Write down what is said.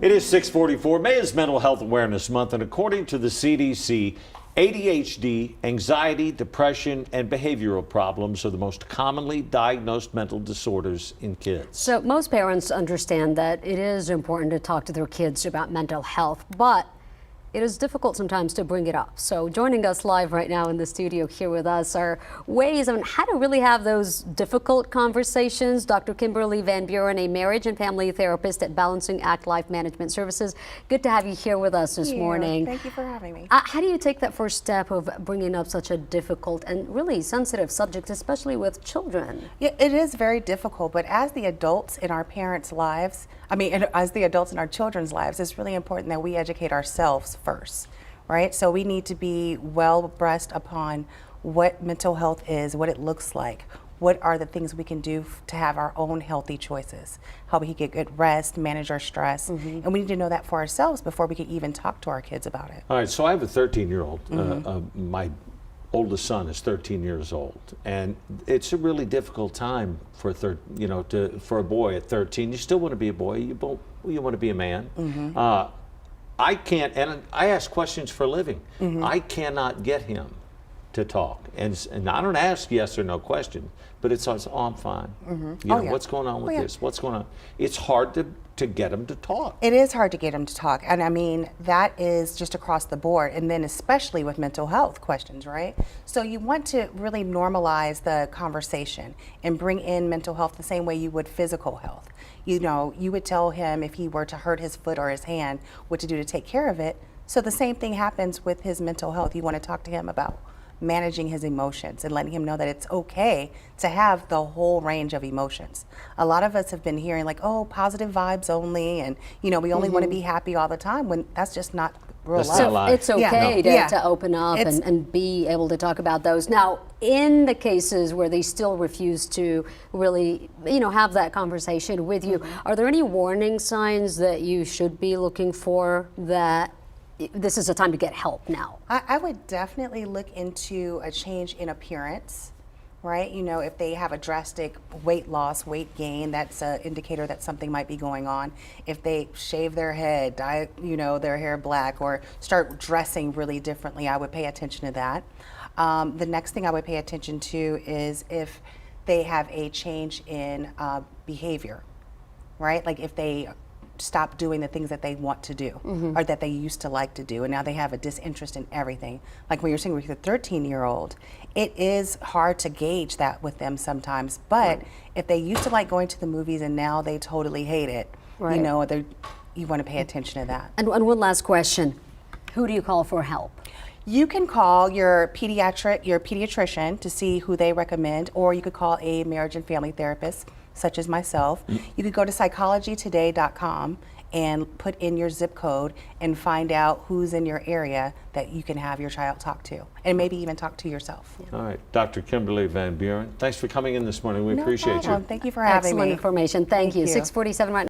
It is 6:44. May is Mental Health Awareness Month, and according to the CDC, ADHD, anxiety, depression, and behavioral problems are the most commonly diagnosed mental disorders in kids. So most parents understand that it is important to talk to their kids about mental health, but it is difficult sometimes to bring it up. So joining us live right now in the studio here with us are ways on how to really have those difficult conversations. Dr. Kimberly Van Buren, a marriage and family therapist at Balancing Act Life Management Services. Good to have you here with us this morning. Thank you for having me. How do you take that first step of bringing up such a difficult and really sensitive subject, especially with children? Yeah, it is very difficult, but as the adults in our parents' lives, as the adults in our children's lives, it's really important that we educate ourselves first, right? So we need to be well abreast upon what mental health is, what it looks like, what are the things we can do to have our own healthy choices, how we can get good rest, manage our stress, and we need to know that for ourselves before we can even talk to our kids about it. All right, so I have a 13-year-old. My oldest son is 13 years old, and it's a really difficult time for for a boy at 13. You still want to be a boy. You want to be a man. I can't, and I ask questions for a living. I cannot get him to talk, and I don't ask yes or no questions, but it's always, oh, I'm fine. What's going on with this? What's going on? It's hard to get him to talk. It is hard to get him to talk, and I mean that is just across the board, and then especially with mental health questions, right? So you want to really normalize the conversation and bring in mental health the same way you would physical health. You know, you would tell him if he were to hurt his foot or his hand, what to do to take care of it. So the same thing happens with his mental health. You want to talk to him about managing his emotions and letting him know that it's okay to have the whole range of emotions. A lot of us have been hearing like, oh, positive vibes only, and we only want to be happy all the time, when that's just not real life. So it's okay to open up and be able to talk about those. Now, in the cases where they still refuse to really, have that conversation with you, are there any warning signs that you should be looking for that this is a time to get help now? I would definitely look into a change in appearance, right? If they have a drastic weight loss, weight gain, that's an indicator that something might be going on. If they shave their head, dye, their hair black, or start dressing really differently, I would pay attention to that. The next thing I would pay attention to is if they have a change in behavior, right? Like if they stop doing the things that they want to do or that they used to like to do, and now they have a disinterest in everything. Like when you're saying with your 13-year-old, it is hard to gauge that with them sometimes, but if they used to like going to the movies and now they totally hate it, you want to pay attention to that. And one last question, who do you call for help? You can call your pediatrician to see who they recommend, or you could call a marriage and family therapist, such as myself. You could go to psychologytoday.com and put in your zip code and find out who's in your area that you can have your child talk to, and maybe even talk to yourself. All right, Dr. Kimberly Van Buren, thanks for coming in this morning. We appreciate you. Thank you for having me. Excellent information. Thank you. 6:47 right now.